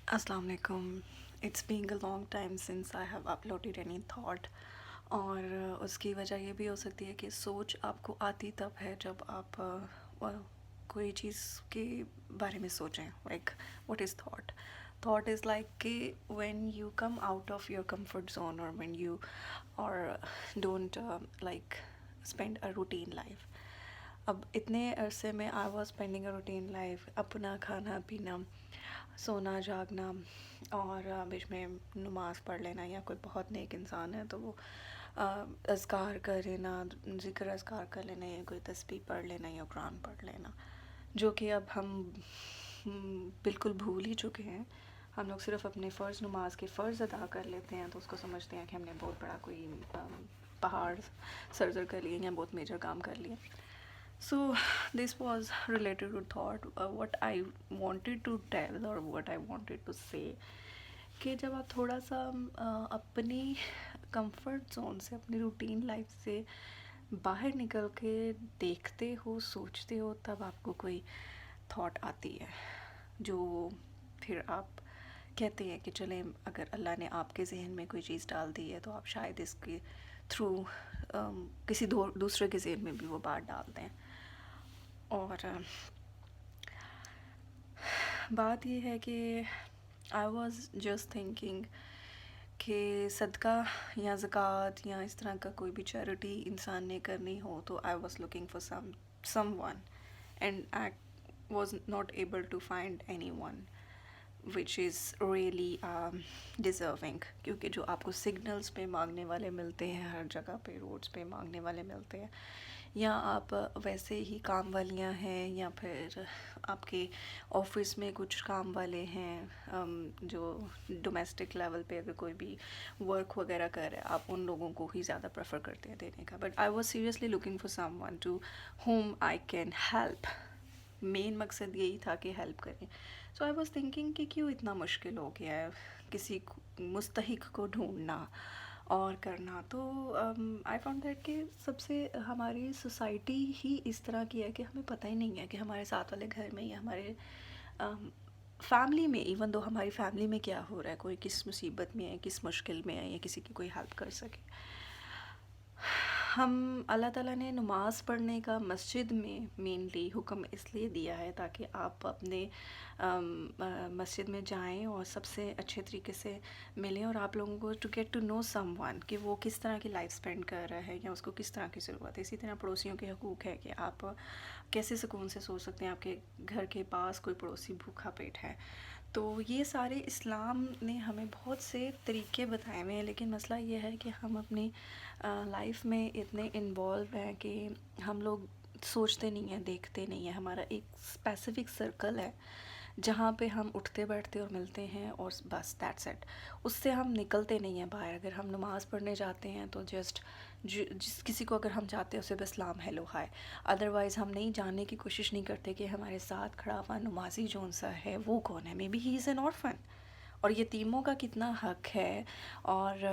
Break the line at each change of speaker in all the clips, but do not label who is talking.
السلام علیکم. It's being a long time since I have uploaded any thought. اور اس کی وجہ یہ بھی ہو سکتی ہے کہ سوچ آپ کو آتی تب ہے جب آپ کوئی چیز کے بارے میں سوچیں. Like what is thought. Thought is like کہ when you come out of your comfort zone اور وین یو اور don't like spend a routine life. اب اتنے عرصے میں I was spending a routine life. اپنا کھانا پینا، سونا جاگنا، اور بیچ میں نماز پڑھ لینا، یا کوئی بہت نیک انسان ہے تو وہ اذکار کر لینا، ذکر اذکار کر لینا، یا کوئی تسبیح پڑھ لینا یا قرآن پڑھ لینا، جو کہ اب ہم بالکل بھول ہی چکے ہیں. ہم لوگ صرف اپنے فرض نماز کے فرض ادا کر لیتے ہیں تو اس کو سمجھتے ہیں کہ ہم نے بہت بڑا کوئی پہاڑ سرزر کر لیے یا بہت میجر کام کر لیے. So this was related to thought. What I wanted to tell or what I wanted to say کہ جب آپ تھوڑا سا اپنی کمفرٹ زون سے، اپنی روٹین لائف سے باہر نکل کے دیکھتے ہو، سوچتے ہو، تب آپ کو کوئی تھاٹ آتی ہے جو پھر آپ کہتے ہیں کہ چلیں اگر اللہ نے آپ کے ذہن میں کوئی چیز ڈال دی ہے تو آپ شاید اس کے تھرو کسی دوسرے کے ذہن میں بھی وہ بات ڈال دیں. اور بات یہ ہے کہ آئی واز جسٹ تھنکنگ کہ صدقہ یا زکوٰۃ یا اس طرح کا کوئی بھی چیریٹی انسان نے کرنی ہو تو I was looking for someone and I was not able to find anyone which is really deserving. کیونکہ جو آپ کو سگنلز پہ مانگنے والے ملتے ہیں، ہر جگہ پہ روڈز پہ مانگنے والے ملتے ہیں، یا آپ ویسے ہی کام والیاں ہیں، یا پھر آپ کے آفس میں کچھ کام والے ہیں جو ڈومیسٹک لیول پہ اگر کوئی بھی ورک وغیرہ کر رہے ہیں، آپ ان لوگوں کو ہی زیادہ پریفر کرتے ہیں دینے کا. But I was seriously looking for someone to whom I can help. Main مقصد یہی تھا کہ ہیلپ کریں. سو آئی واز تھنکنگ کہ کیوں اتنا مشکل ہو گیا ہے کسی مستحق کو ڈھونڈنا اور کرنا. تو آئی فاؤنڈ دیٹ کہ سب سے ہماری سوسائٹی ہی اس طرح کی ہے کہ ہمیں پتہ ہی نہیں ہے کہ ہمارے ساتھ والے گھر میں یا ہمارے فیملی میں، ایون دو ہماری فیملی میں کیا ہو رہا ہے، کوئی کس مصیبت میں ہے، کس مشکل میں ہے، یا کسی کی کوئی ہیلپ کر سکے. ہم اللہ تعالیٰ نے نماز پڑھنے کا مسجد میں مینلی حکم اس لیے دیا ہے تاکہ آپ اپنے مسجد میں جائیں اور سب سے اچھے طریقے سے ملیں، اور آپ لوگوں کو to get to know someone کہ وہ کس طرح کی لائف اسپینڈ کر رہا ہے یا اس کو کس طرح کی ضرورت ہے. اسی طرح پڑوسیوں کے حقوق ہے کہ آپ کیسے سکون سے سو سکتے ہیں آپ کے گھر کے پاس کوئی پڑوسی بھوکا پیٹ ہے. تو یہ سارے اسلام نے ہمیں بہت سے طریقے بتائے ہوئے ہیں، لیکن مسئلہ یہ ہے کہ ہم اپنی لائف میں اتنے انوالو ہیں کہ ہم لوگ سوچتے نہیں ہیں، دیکھتے نہیں ہیں. ہمارا ایک اسپیسیفک سرکل ہے جہاں پہ ہم اٹھتے بیٹھتے اور ملتے ہیں، اور بس دیٹس اٹ. اس سے ہم نکلتے نہیں ہیں باہر. اگر ہم نماز پڑھنے جاتے ہیں تو جسٹ جس کسی کو اگر ہم جاتے ہیں اسے بس سلام ہیلو ہائے. ادروائز ہم نہیں جاننے کی کوشش نہیں کرتے کہ ہمارے ساتھ کھڑا ہوا نمازی جون سا ہے وہ کون ہے. Maybe he is an orphan. اور یتیموں کا کتنا حق ہے، اور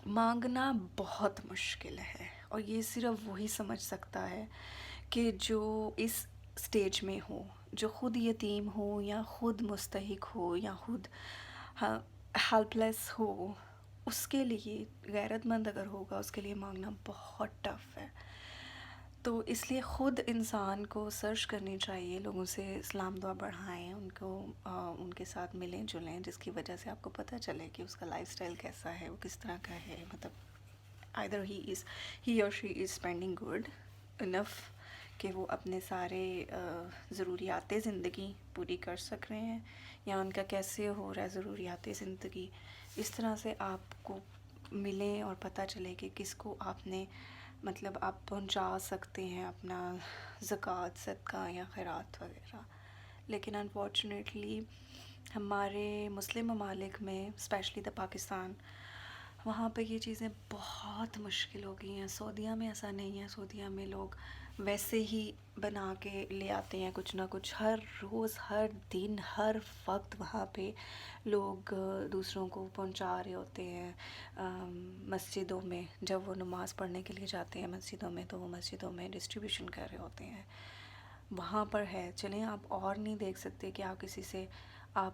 مانگنا بہت مشکل ہے، اور یہ صرف وہی سمجھ سکتا ہے کہ جو اس سٹیج میں ہو، جو خود یتیم ہو یا خود مستحق ہو یا خود ہیلپ لیس ہو. اس کے لیے غیرت مند اگر ہوگا اس کے لیے مانگنا بہت ٹف ہے. تو اس لیے خود انسان کو سرچ کرنی چاہیے، لوگوں سے اسلام دعا بڑھائیں، ان کو ان کے ساتھ ملیں جلیں، جس کی وجہ سے آپ کو پتہ چلے کہ اس کا لائف اسٹائل کیسا ہے، وہ کس طرح کا ہے. مطلب either he or she is spending good enough کہ وہ اپنے سارے ضروریات زندگی پوری کر سک رہے ہیں، یا ان کا کیسے ہو رہا ہے ضروریات زندگی. اس طرح سے آپ کو ملیں اور پتہ چلے کہ کس کو آپ نے مطلب آپ پہنچا سکتے ہیں اپنا زکوٰۃ، صدقہ یا خیرات وغیرہ. لیکن انفارچونیٹلی ہمارے مسلم ممالک میں اسپیشلی دا پاکستان، وہاں پہ یہ چیزیں بہت مشکل ہو گئی ہیں. سعودیہ میں ایسا نہیں ہے. سعودیہ میں لوگ ویسے ہی بنا کے لے آتے ہیں کچھ نہ کچھ، ہر روز، ہر دن، ہر وقت وہاں پہ لوگ دوسروں کو پہنچا رہے ہوتے ہیں. مسجدوں میں جب وہ نماز پڑھنے کے لیے جاتے ہیں مسجدوں میں، تو وہ مسجدوں میں ڈسٹریبیوشن کر رہے ہوتے ہیں. وہاں پر ہے. چلیں آپ اور نہیں دیکھ سکتے کہ آپ کسی سے آپ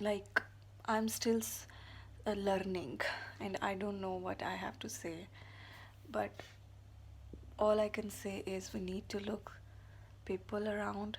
like I'm still learning, and I don't know what I have to say, but all I can say is we need to look people around,